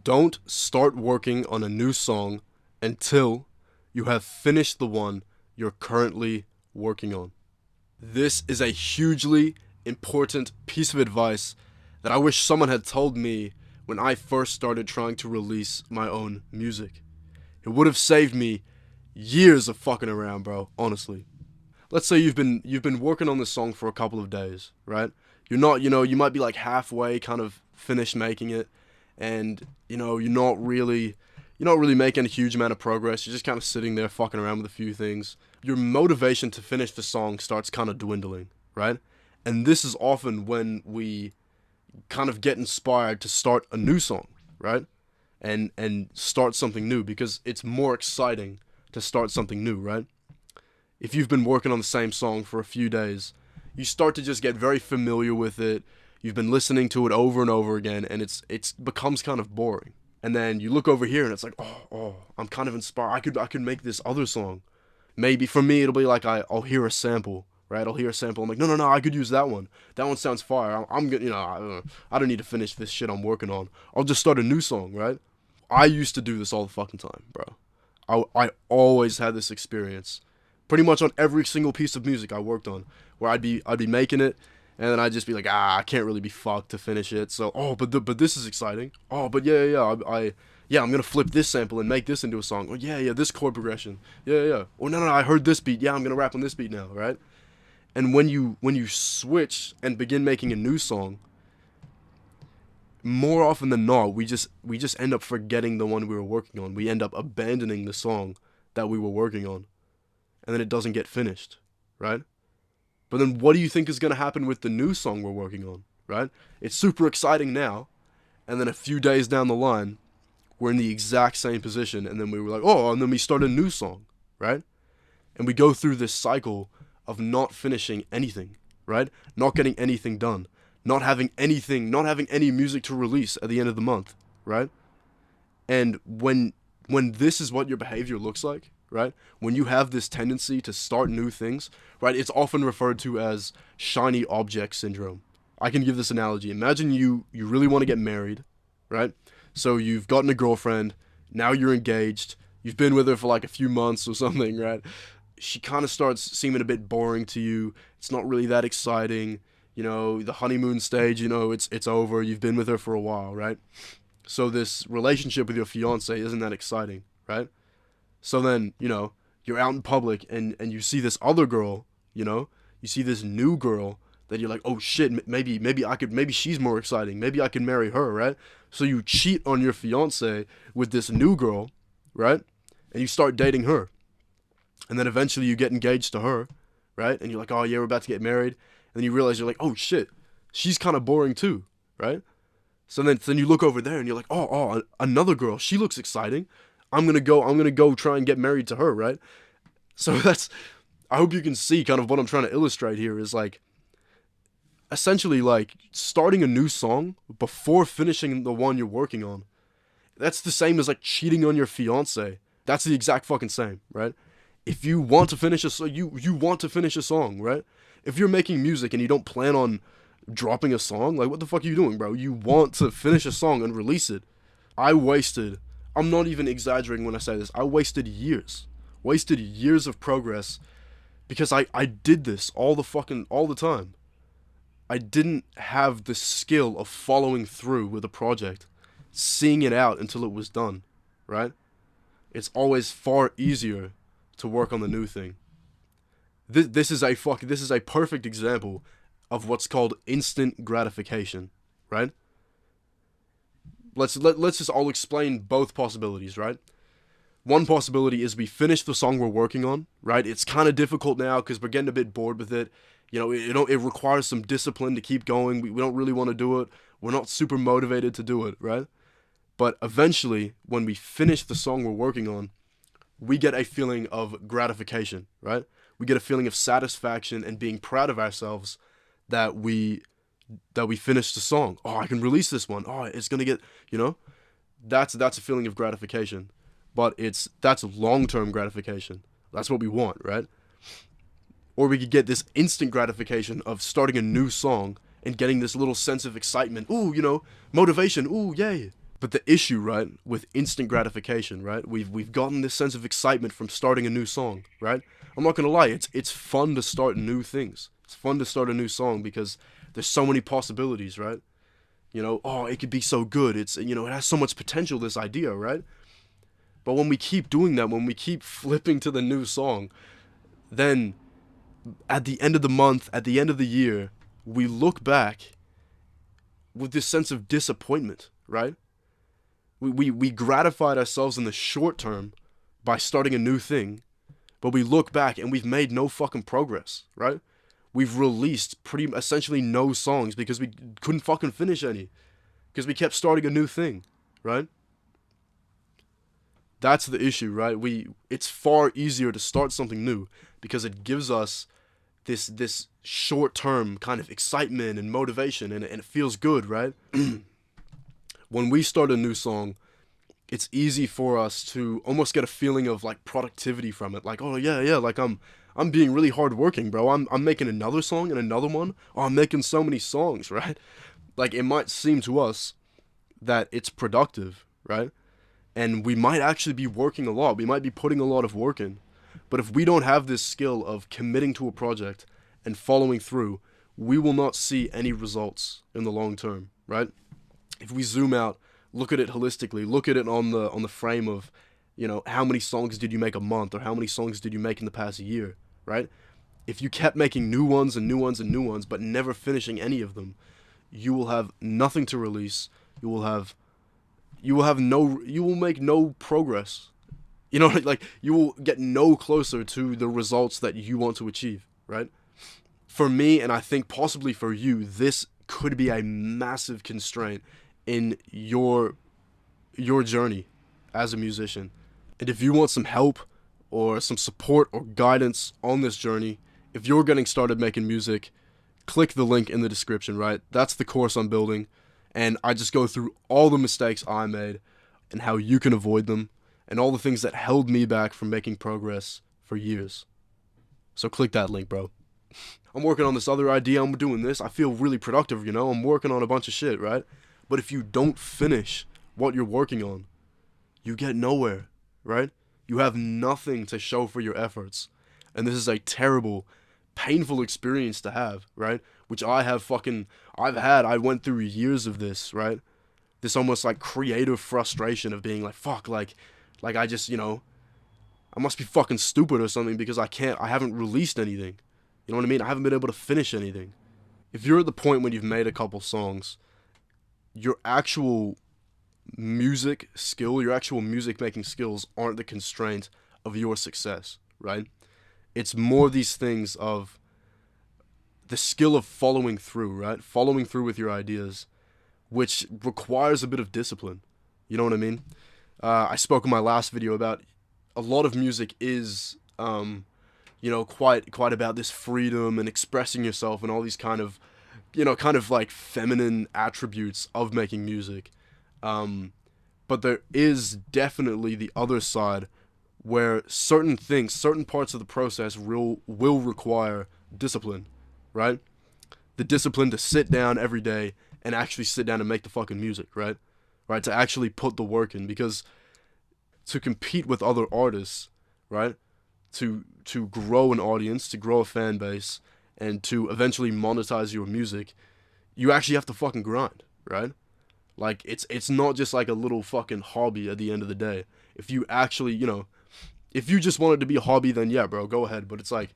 Don't start working on a new song until you have finished the one you're currently working on. This is a hugely important piece of advice that I wish someone had told me when I first started trying to release my own music. It would have saved me years of fucking around, bro, honestly. Let's say you've been working on this song for a couple of days, right? You're not, you might be like halfway kind of finished making it, and you're not really making a huge amount of progress. You're just kind of sitting there fucking around with a few things. Your motivation to finish the song starts kind of dwindling, right? And this is often when we kind of get inspired to start a new song, right? And start something new because it's more exciting to start something new, right? If you've been working on the same song for a few days, you start to just get very familiar with it. You've been listening to it over and over again, and it's becomes kind of boring. And then you look over here, and it's like, I'm kind of inspired. I could make this other song. Maybe for me, it'll be like I'll hear a sample, right? I'll hear a sample. I'm like, no, I could use that one. That one sounds fire. I'm good. I don't need to finish this shit I'm working on. I'll just start a new song, right? I used to do this all the fucking time, bro. I always had this experience, pretty much on every single piece of music I worked on, where I'd be making it, and then I'd just be like, I can't really be fucked to finish it. So, but this is exciting. Oh, but yeah, I'm gonna flip this sample and make this into a song. Oh yeah, this chord progression. Yeah. Oh no, I heard this beat. Yeah, I'm gonna rap on this beat now, right? And when you switch and begin making a new song, more often than not, we just end up forgetting the one we were working on. We end up abandoning the song that we were working on, and then it doesn't get finished, right? But then what do you think is going to happen with the new song we're working on, right? It's super exciting now, and then a few days down the line, we're in the exact same position, and then we were like, and then we start a new song, right? And we go through this cycle of not finishing anything, right? Not getting anything done, not having any music to release at the end of the month, right? And when this is what your behavior looks like, right? When you have this tendency to start new things, right? It's often referred to as shiny object syndrome. I can give this analogy. Imagine you really want to get married, right? So you've gotten a girlfriend, now you're engaged, you've been with her for like a few months or something, right? She kind of starts seeming a bit boring to you. It's not really that exciting. The honeymoon stage, it's over. You've been with her for a while, right? So this relationship with your fiance isn't that exciting, right? So then, you're out in public and you see this other girl, you see this new girl that you're like, oh shit, maybe she's more exciting. Maybe I can marry her, right? So you cheat on your fiance with this new girl, right? And you start dating her. And then eventually you get engaged to her, right? And you're like, oh yeah, we're about to get married. And then you realize you're like, oh shit, she's kind of boring too, right? So then you look over there and you're like, another girl. She looks exciting. I'm gonna go try and get married to her, right? So that's I hope you can see kind of what I'm trying to illustrate here is like essentially like starting a new song before finishing the one you're working on. That's the same as like cheating on your fiance. That's the exact fucking same, right? If you want to finish a song, you want to finish a song, right? If you're making music and you don't plan on dropping a song, like what the fuck are you doing, bro? You want to finish a song and release it. I wasted, I'm not even exaggerating when I say this, I wasted years of progress because I did this all the time. I didn't have the skill of following through with a project, seeing it out until it was done, right? It's always far easier to work on the new thing. This is a perfect example of what's called instant gratification, right? Let's just all explain both possibilities, right? One possibility is we finish the song we're working on, right? It's kind of difficult now because we're getting a bit bored with it. It requires some discipline to keep going. We don't really want to do it. We're not super motivated to do it, right? But eventually, when we finish the song we're working on, we get a feeling of gratification, right? We get a feeling of satisfaction and being proud of ourselves that we finished the song. Oh, I can release this one. Oh, it's gonna get, you know, that's a feeling of gratification, but that's long-term gratification. That's what we want, right? Or we could get this instant gratification of starting a new song and getting this little sense of excitement. Ooh, motivation. Ooh, yay. But the issue, right, with instant gratification, right? We've gotten this sense of excitement from starting a new song, right? I'm not gonna lie, it's fun to start new things. It's fun to start a new song because there's so many possibilities, right? You know, oh, it could be so good. It's, you know, it has so much potential, this idea, right? But when we keep doing that, when we keep flipping to the new song, then at the end of the month, at the end of the year, we look back with this sense of disappointment, right? We gratified ourselves in the short term by starting a new thing, but we look back and we've made no fucking progress, right? We've released pretty essentially no songs because we couldn't fucking finish any, because we kept starting a new thing, right? That's the issue, right? It's far easier to start something new because it gives us this short term kind of excitement and motivation, and it feels good, right? When we start a new song, it's easy for us to almost get a feeling of like productivity from it. Like, oh yeah, like I'm being really hardworking, bro. I'm making another song and another one. Oh, I'm making so many songs, right? Like it might seem to us that it's productive, right? And we might actually be working a lot. We might be putting a lot of work in. But if we don't have this skill of committing to a project and following through, we will not see any results in the long term, right? If we zoom out, look at it holistically, look at it on the frame of, you know, how many songs did you make a month, or how many songs did you make in the past year, right? If you kept making new ones and new ones and new ones, but never finishing any of them, you will have nothing to release. You will make no progress. You know, like you will get no closer to the results that you want to achieve, right? For me, and I think possibly for you, this could be a massive constraint in your journey as a musician. And if you want some help or some support or guidance on this journey, if you're getting started making music, click the link in the description, right? That's the course I'm building, and I just go through all the mistakes I made and how you can avoid them, and all the things that held me back from making progress for years. So click that link, bro. I'm working on this other idea, I'm doing this, I feel really productive, you know, I'm working on a bunch of shit, right? But if you don't finish what you're working on, you get nowhere, right? You have nothing to show for your efforts. And this is a terrible, painful experience to have, right? Which I went through years of this, right? This almost like creative frustration of being like, fuck, like I just, you know, I must be fucking stupid or something because I haven't released anything. You know what I mean? I haven't been able to finish anything. If you're at the point when you've made a couple songs, your actual music skill, your actual music making skills aren't the constraint of your success, right? It's more these things of the skill of following through, right? Following through with your ideas, which requires a bit of discipline. You know what I mean? I spoke in my last video about a lot of music is, you know, quite about this freedom and expressing yourself and all these kind of, you know, kind of like feminine attributes of making music. But there is definitely the other side where certain things, certain parts of the process will require discipline, right? The discipline to sit down every day and actually sit down and make the fucking music, right? Right, to actually put the work in, because to compete with other artists, right? To grow an audience, to grow a fan base, and to eventually monetize your music, you actually have to fucking grind, right? Like it's not just like a little fucking hobby at the end of the day. If you actually, you know, if you just want it to be a hobby, then yeah, bro, go ahead. But it's like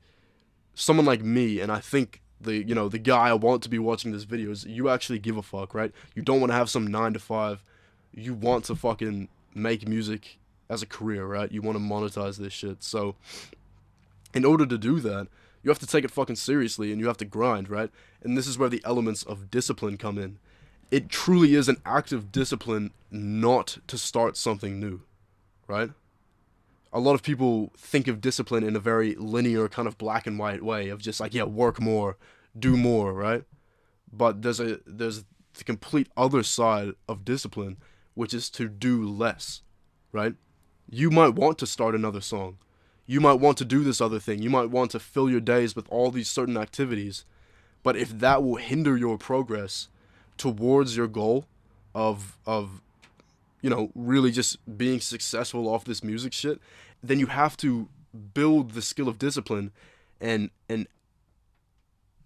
someone like me, and I think the guy I want to be watching this video is you actually give a fuck, right? You don't want to have some 9 to 5. You want to fucking make music as a career, right? You want to monetize this shit. So in order to do that, you have to take it fucking seriously and you have to grind, right? And this is where the elements of discipline come in. It truly is an act of discipline not to start something new, right? A lot of people think of discipline in a very linear kind of black and white way of just like, yeah, work more, do more, right? But there's the complete other side of discipline, which is to do less, right? You might want to start another song. You might want to do this other thing. You might want to fill your days with all these certain activities. But if that will hinder your progress towards your goal of really just being successful off this music shit, then you have to build the skill of discipline, and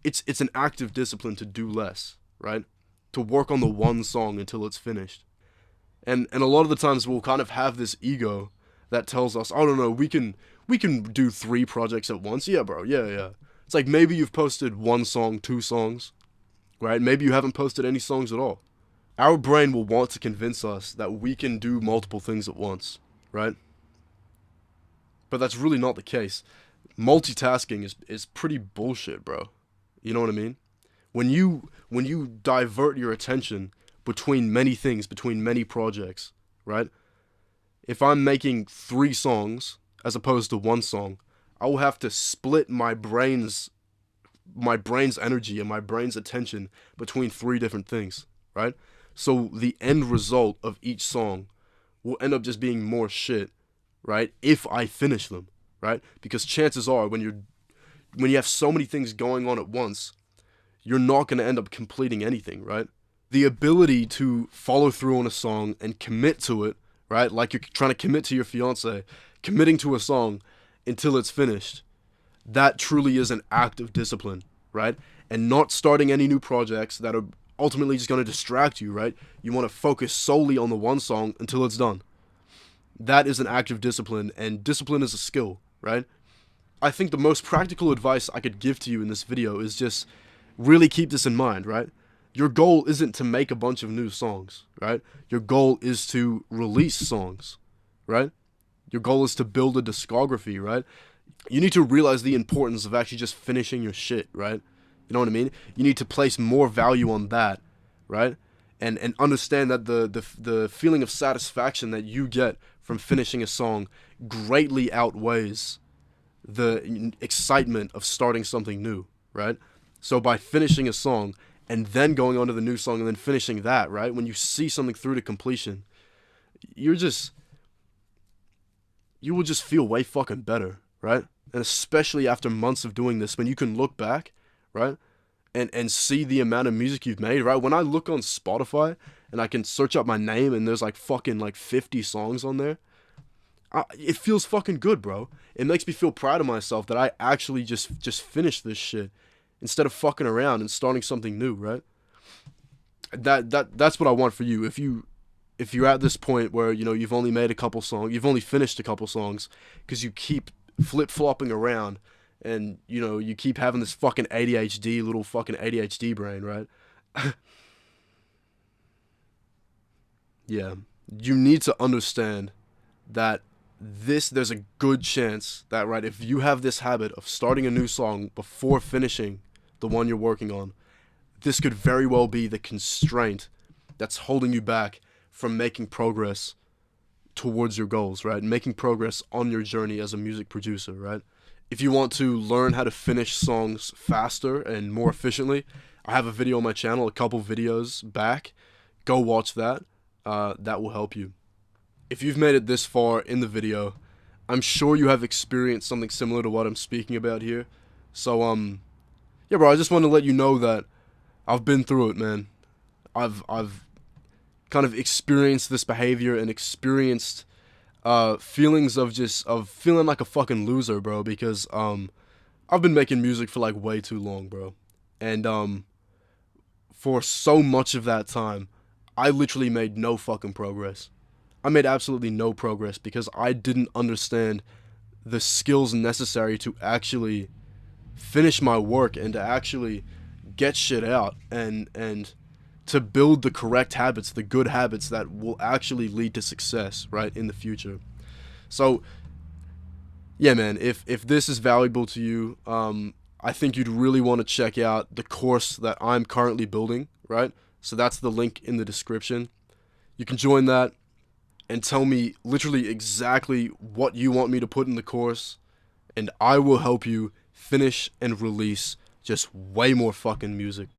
it's an active discipline to do less, right? To work on the one song until it's finished. And a lot of the times we'll kind of have this ego that tells us, "Oh no, we can do 3 projects at once." Yeah, bro. Yeah, yeah. It's like maybe you've posted 1 song, 2 songs, right? Maybe you haven't posted any songs at all. Our brain will want to convince us that we can do multiple things at once, right? But that's really not the case. Multitasking is pretty bullshit, bro. You know what I mean? When you divert your attention between many things, between many projects, right? If I'm making 3 songs as opposed to 1 song, I will have to split my brain's energy and my brain's attention between 3 different things, right? So the end result of each song will end up just being more shit, right? If I finish them, right? Because chances are when you have so many things going on at once, you're not going to end up completing anything, right? The ability to follow through on a song and commit to it, right? Like you're trying to commit to your fiance, committing to a song until it's finished. That truly is an act of discipline, right? And not starting any new projects that are ultimately just going to distract you, right? You want to focus solely on the one song until it's done. That is an act of discipline, and discipline is a skill, right? I think the most practical advice I could give to you in this video is just really keep this in mind, right? Your goal isn't to make a bunch of new songs, right? Your goal is to release songs, right? Your goal is to build a discography, right? You need to realize the importance of actually just finishing your shit, right? You know what I mean? You need to place more value on that, right? And understand that the feeling of satisfaction that you get from finishing a song greatly outweighs the excitement of starting something new, right? So by finishing a song and then going on to the new song and then finishing that, right? When you see something through to completion, you will just feel way fucking better, right? And especially after months of doing this, when you can look back, right? And see the amount of music you've made, right? When I look on Spotify and I can search up my name and there's like fucking like 50 songs on there, it feels fucking good, bro. It makes me feel proud of myself that I actually just finished this shit instead of fucking around and starting something new, right? That's what I want for you. If you're at this point where you've only made a couple songs, you've only finished a couple songs because you keep flip-flopping around and you keep having this fucking little fucking ADHD brain, right? Yeah. You need to understand that there's a good chance that, right, if you have this habit of starting a new song before finishing the one you're working on, this could very well be the constraint that's holding you back from making progress towards your goals, right? Making progress on your journey as a music producer, right? If you want to learn how to finish songs faster and more efficiently, I have a video on my channel, a couple videos back. Go watch that. That will help you. If you've made it this far in the video, I'm sure you have experienced something similar to what I'm speaking about here. So, yeah, bro, I just want to let you know that I've been through it, man. I've kind of experienced this behavior and experienced feelings of feeling like a fucking loser, bro, because I've been making music for like way too long, bro. And for so much of that time, I literally made no fucking progress. I made absolutely no progress because I didn't understand the skills necessary to actually finish my work and to actually get shit out and to build the correct habits, the good habits that will actually lead to success, right, in the future. So, yeah, man, if this is valuable to you, I think you'd really want to check out the course that I'm currently building, right? So that's the link in the description. You can join that and tell me literally exactly what you want me to put in the course, and I will help you finish and release just way more fucking music.